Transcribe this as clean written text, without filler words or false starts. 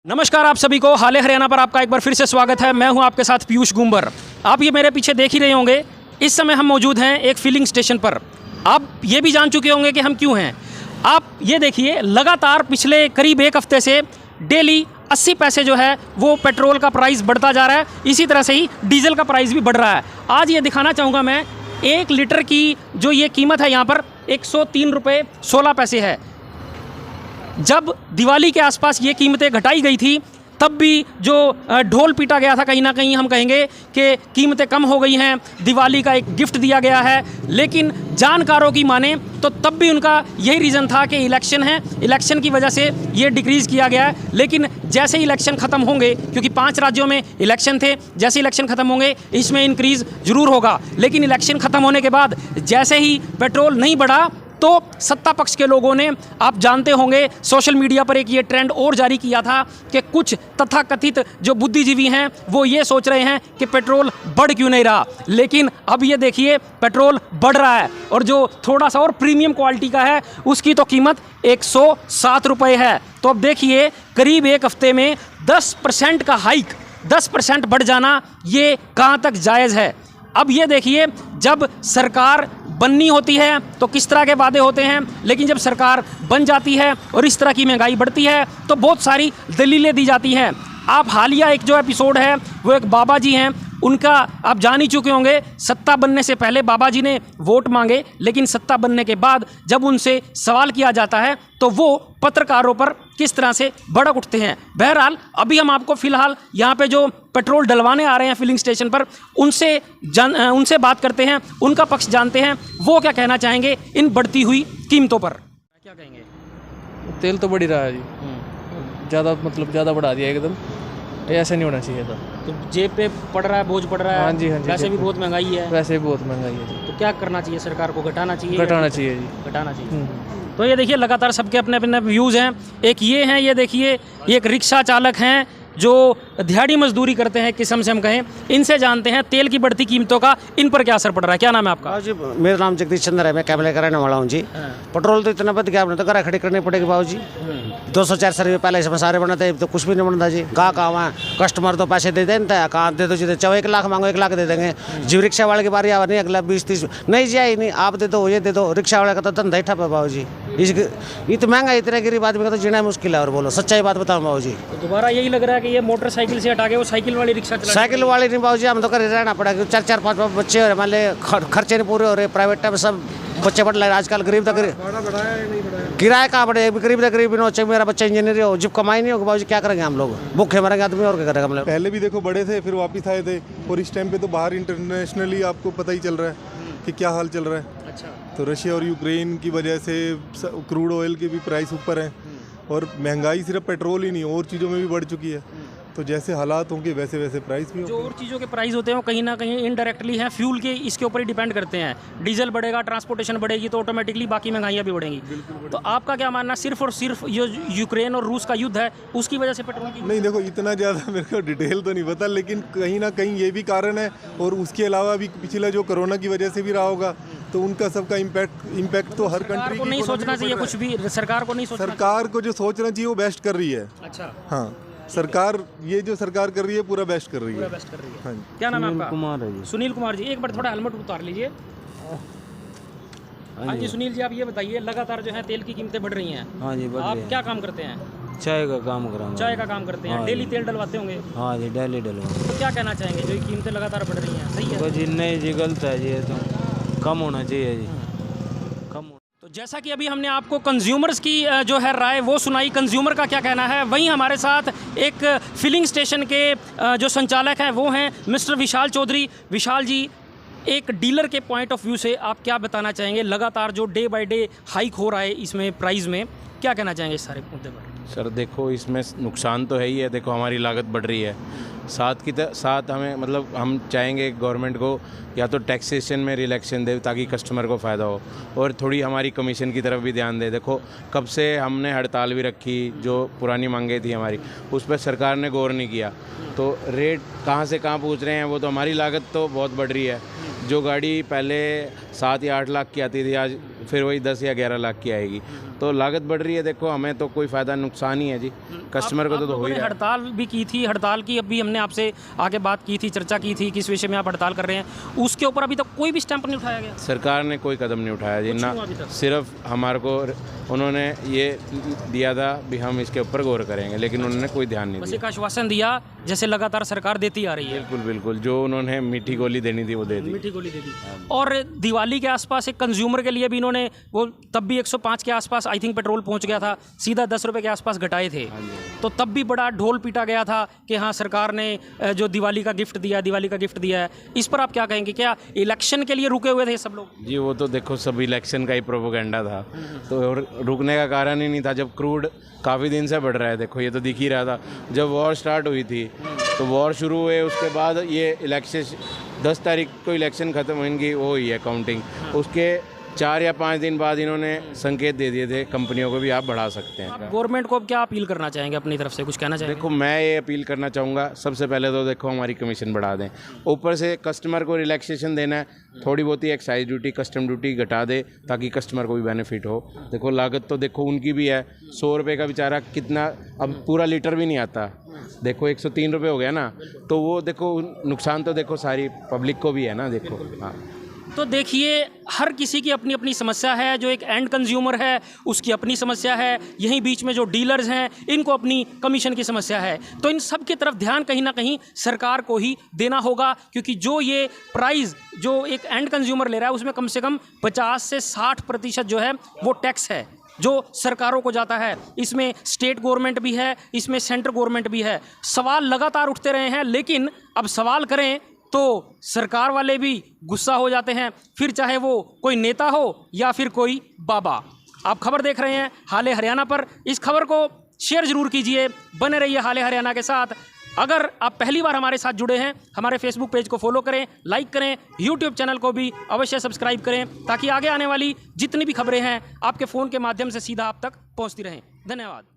नमस्कार आप सभी को हाले हरियाणा पर आपका एक बार फिर से स्वागत है। मैं हूं आपके साथ पीयूष गुंबर। आप ये मेरे पीछे देख ही रहे होंगे, इस समय हम मौजूद हैं एक फिलिंग स्टेशन पर। आप ये भी जान चुके होंगे कि हम क्यों हैं। आप ये देखिए, लगातार पिछले करीब एक हफ्ते से डेली 80 पैसे जो है वो पेट्रोल का प्राइस बढ़ता जा रहा है। इसी तरह से ही डीजल का प्राइस भी बढ़ रहा है। आज ये दिखाना चाहूँगा मैं, 1 लीटर की जो ये कीमत है यहाँ पर 103 रुपये 16 पैसे है। जब दिवाली के आसपास ये कीमतें घटाई गई थी तब भी जो ढोल पीटा गया था, कहीं ना कहीं हम कहेंगे कि कीमतें कम हो गई हैं, दिवाली का एक गिफ्ट दिया गया है। लेकिन जानकारों की माने तो तब भी उनका यही रीज़न था कि इलेक्शन है, इलेक्शन की वजह से ये डिक्रीज़ किया गया है। लेकिन जैसे ही इलेक्शन ख़त्म होंगे, क्योंकि 5 राज्यों में इलेक्शन थे, जैसे इलेक्शन ख़त्म होंगे इसमें इंक्रीज़ ज़रूर होगा। लेकिन इलेक्शन ख़त्म होने के बाद जैसे ही पेट्रोल नहीं बढ़ा तो सत्ता पक्ष के लोगों ने, आप जानते होंगे, सोशल मीडिया पर एक ये ट्रेंड और जारी किया था कि कुछ तथाकथित जो बुद्धिजीवी हैं वो ये सोच रहे हैं कि पेट्रोल बढ़ क्यों नहीं रहा। लेकिन अब ये देखिए, पेट्रोल बढ़ रहा है और जो थोड़ा सा और प्रीमियम क्वालिटी का है उसकी तो कीमत 107 रुपये है। तो अब देखिए, करीब एक हफ्ते में 10% का हाइक, 10% बढ़ जाना, ये कहाँ तक जायज़ है। अब ये देखिए, जब सरकार बननी होती है तो किस तरह के वादे होते हैं, लेकिन जब सरकार बन जाती है और इस तरह की महंगाई बढ़ती है तो बहुत सारी दलीलें दी जाती हैं। आप हालिया एक जो एपिसोड है वो एक बाबा जी हैं, उनका आप जान ही चुके होंगे। सत्ता बनने से पहले बाबा जी ने वोट मांगे, लेकिन सत्ता बनने के बाद जब उनसे सवाल किया जाता है तो वो पत्रकारों पर किस तरह से भड़क उठते हैं। बहरहाल अभी हम आपको फ़िलहाल यहाँ पे जो पेट्रोल डलवाने आ रहे हैं फिलिंग स्टेशन पर, उनसे बात करते हैं, उनका पक्ष जानते हैं, वो क्या कहना चाहेंगे इन बढ़ती हुई कीमतों पर। क्या कहेंगे? तेल तो बढ़ ही रहा है जी, ज़्यादा बढ़ा दिया एकदम। ऐसा नहीं होना चाहिए था। तो जेब पे पड़ रहा है, बोझ पड़ रहा है। हाँ जी, वैसे भी बहुत महंगाई है। वैसे भी बहुत महंगाई है जी। तो क्या करना चाहिए सरकार को? घटाना चाहिए? घटाना चाहिए जी, घटाना चाहिए। तो ये देखिए, लगातार सबके अपने अपने व्यूज़ हैं। एक ये हैं, ये देखिए, ये एक रिक्शा चालक हैं जो दिहाड़ी मजदूरी करते हैं, किस्म से हम कहें। इनसे जानते हैं तेल की बढ़ती कीमतों का इन पर क्या असर पड़ रहा है। क्या नाम है आपका? जी, मेरा नाम जगदीश चंद्र है, मैं कैमरे का रहने वाला हूँ जी। पेट्रोल तो इतना बढ़ गया, आपने तो घर खड़ी करनी पड़ेगी बाबू जी। 200-400 रुपये पहले इसमें सारे बनते हैं, तो कुछ भी नहीं बनता जी। कहाँ कस्टमर तो पैसे दे देता है, कहाँ दे दो जी, चाहे 1 लाख मांगो 1 लाख दे देंगे जी। रिक्शा वाले की बारी आ नहीं, अगला 20-30 नहीं जी, आई नहीं, आप दे दो, ये दे दो। रिक्शा वाले का तो धंधा ही ठप है बाबू जी। ये तो महंगा, इतने गरीब आदमी का तो जीना मुश्किल है। और बोलो सच्चाई बात बताऊँ बाबू जी, तो दोबारा यही लग रहा है कि ये मोटरसाइकिल से हटा के वो साइकिल वाली रिक्शा चला। साइकिल वाले नहीं बाबू जी, हम तो कर रहना पड़ेगा। 4-5 बच्चे हो रहे, मान ले खर्चे नहीं पूरे हो रहे, प्राइवेट टाइम सब बच्चे बढ़ रहे हैं आजकल। गरीब तक किराया कहाँ बढ़े, गरीब तक गरीब नहीं हो। मेरा बच्चा इंजीनियर हो, जब कमाई नहीं होगा बाबू जी, क्या करेंगे हम लोग? भूखे मरेंगे आदमी, और क्या करेंगे हम लोग? पहले भी देखो बड़े थे, फिर वापस आए थे, और इस टाइम पे तो बाहर इंटरनेशनली आपको पता ही चल रहा है कि क्या हाल चल रहा है। अच्छा। तो रशिया और यूक्रेन की वजह से क्रूड ऑयल की भी प्राइस ऊपर है, और महंगाई सिर्फ पेट्रोल ही नहीं और चीज़ों में भी बढ़ चुकी है। तो जैसे हालात होंगे वैसे वैसे प्राइस भी जो और चीज़ों के प्राइस होते हैं वो कहीं ना कहीं इनडायरेक्टली हैं, फ्यूल के इसके ऊपर ही डिपेंड करते हैं। डीजल बढ़ेगा, ट्रांसपोर्टेशन बढ़ेगी, तो ऑटोमेटिकली बाकी महंगाइयाँ भी बढ़ेंगी। तो आपका क्या मानना, सिर्फ और सिर्फ ये यूक्रेन और रूस का युद्ध है उसकी वजह से पेट्रोल की? नहीं, देखो इतना ज़्यादा मेरे को डिटेल तो नहीं पता, लेकिन कहीं ना कहीं ये भी कारण है, और उसके अलावा भी पिछला जो कोरोना की वजह से भी रहा होगा, तो उनका सबका इम्पैक्ट तो हर कंट्री को नहीं सोचना चाहिए कुछ भी। सरकार को नहीं सोचना, सरकार को जो सोचना चाहिए वो बेस्ट कर रही है। अच्छा। हाँ, सरकार ये जो सरकार कर रही है पूरा बेस्ट कर रही है। बेस्ट कर रही है। हाँ जी। क्या नाम है आपका? कुमार है जी। सुनील कुमार जी, एक बार थोड़ा हेलमेट उतार लीजिए। हाँ जी सुनील जी, आप ये बताइए, लगातार जो है तेल की कीमतें बढ़ रही हैं। हाँ जी, बढ़ रही आप है। क्या काम करते हैं? चाय का काम कराऊंगा। चाय का काम करते हैं। हाँ डेली जी। तेल डलवाते होंगे? हाँ जी, डेली डलवा। तो क्या कहना चाहेंगे, जो ये कीमतें लगातार बढ़ रही हैं, सही है? जी नहीं जी, गलत है जी, ये तो कम होना चाहिए जी, कम। तो जैसा कि अभी हमने आपको कंज्यूमर्स की जो है राय वो सुनाई, कंज्यूमर का क्या कहना है, वहीं हमारे साथ एक फिलिंग स्टेशन के जो संचालक हैं वो हैं मिस्टर विशाल चौधरी। विशाल जी, एक डीलर के पॉइंट ऑफ व्यू से आप क्या बताना चाहेंगे? लगातार जो डे बाय डे हाइक हो रहा है इसमें प्राइस में, क्या कहना चाहेंगे इस सारे मुद्दे पर? सर देखो, इसमें नुकसान तो है ही है। देखो हमारी लागत बढ़ रही है, साथ हमें मतलब हम चाहेंगे गवर्नमेंट को या तो टैक्सेशन में रिलैक्सेशन दे ताकि कस्टमर को फ़ायदा हो, और थोड़ी हमारी कमीशन की तरफ भी ध्यान दे। देखो कब से हमने हड़ताल भी रखी, जो पुरानी मांगें थी हमारी, उस पर सरकार ने गौर नहीं किया। तो रेट कहाँ से कहाँ पूछ रहे हैं, वो तो हमारी लागत तो बहुत बढ़ रही है। जो गाड़ी पहले 7 या 8 लाख की आती थी, आज फिर वही 10 या 11 लाख की आएगी। तो लागत बढ़ रही है, देखो हमें तो कोई फ़ायदा नुकसान ही है जी, कस्टमर को तो हो ही रहा है। हड़ताल भी की थी, हड़ताल की अभी हमने आपसे आगे बात की थी, चर्चा की थी किस विषय में आप हड़ताल कर रहे हैं, उसके ऊपर अभी तक कोई भी स्टैंप नहीं उठाया गया। सरकार ने कोई कदम नहीं उठाया जी, ना सिर्फ हमारे को उन्होंने ये दिया था भी हम इसके ऊपर गौर करेंगे, लेकिन उन्होंने कोई ध्यान नहीं बस दिया। एक आश्वासन दिया जैसे लगातार सरकार देती आ रही है। बिल्कुल बिल्कुल, जो उन्होंने मीठी गोली देनी थी वो दे दी। मीठी गोली दे दी। और दिवाली के आसपास एक कंज्यूमर के लिए भी इन्होंने वो तब भी 105 के आसपास आई थिंक पेट्रोल पहुंच गया था, सीधा 10 रुपये के आसपास घटाए थे, तो तब भी बड़ा ढोल पीटा गया था कि हाँ सरकार ने जो दिवाली का गिफ्ट दिया है, दिवाली का गिफ्ट दिया है। इस पर आप क्या कहेंगे, क्या इलेक्शन के लिए रुके हुए थे सब लोग? जी वो तो देखो सब इलेक्शन का ही प्रोपोगेंडा था, तो और रुकने का कारण ही नहीं था। जब क्रूड काफ़ी दिन से बढ़ रहा है, देखो ये तो दिख ही रहा था। जब वॉर स्टार्ट हुई थी तो वॉर शुरू हुए, उसके बाद ये इलेक्शन 10 तारीख को इलेक्शन ख़त्म होंगी, वो हुई है काउंटिंग, उसके 4 या 5 दिन बाद इन्होंने संकेत दे दिए थे कंपनियों को भी आप बढ़ा सकते हैं। गवर्नमेंट को अब क्या अपील करना चाहेंगे, अपनी तरफ से कुछ कहना चाहेंगे? देखो मैं ये अपील करना चाहूँगा, सबसे पहले तो देखो हमारी कमीशन बढ़ा दें, ऊपर से कस्टमर को रिलैक्सेशन देना है, थोड़ी बहुत ही एक्साइज ड्यूटी कस्टम ड्यूटी घटा दे ताकि कस्टमर को भी बेनिफिट हो। देखो लागत तो देखो उनकी भी है, 100 रुपये का बेचारा कितना, अब पूरा लीटर भी नहीं आता, देखो 103 रुपये हो गया ना, तो वो देखो नुकसान तो देखो सारी पब्लिक को भी है ना, देखो। हाँ तो देखिए हर किसी की अपनी अपनी समस्या है, जो एक एंड कंज्यूमर है उसकी अपनी समस्या है, यहीं बीच में जो डीलर्स हैं इनको अपनी कमीशन की समस्या है। तो इन सब की तरफ ध्यान कहीं ना कहीं सरकार को ही देना होगा, क्योंकि जो ये प्राइस जो एक एंड कंज्यूमर ले रहा है उसमें कम से कम 50 से 60% जो है वो टैक्स है जो सरकारों को जाता है। इसमें स्टेट गवर्नमेंट भी है, इसमें सेंट्रल गवर्नमेंट भी है। सवाल लगातार उठते रहे हैं, लेकिन अब सवाल करें तो सरकार वाले भी गुस्सा हो जाते हैं, फिर चाहे वो कोई नेता हो या फिर कोई बाबा। आप खबर देख रहे हैं हाले हरियाणा पर, इस खबर को शेयर ज़रूर कीजिए, बने रहिए हाले हरियाणा के साथ। अगर आप पहली बार हमारे साथ जुड़े हैं, हमारे फेसबुक पेज को फॉलो करें, लाइक करें, यूट्यूब चैनल को भी अवश्य सब्सक्राइब करें, ताकि आगे आने वाली जितनी भी खबरें हैं आपके फ़ोन के माध्यम से सीधा आप तक पहुँचती रहें। धन्यवाद।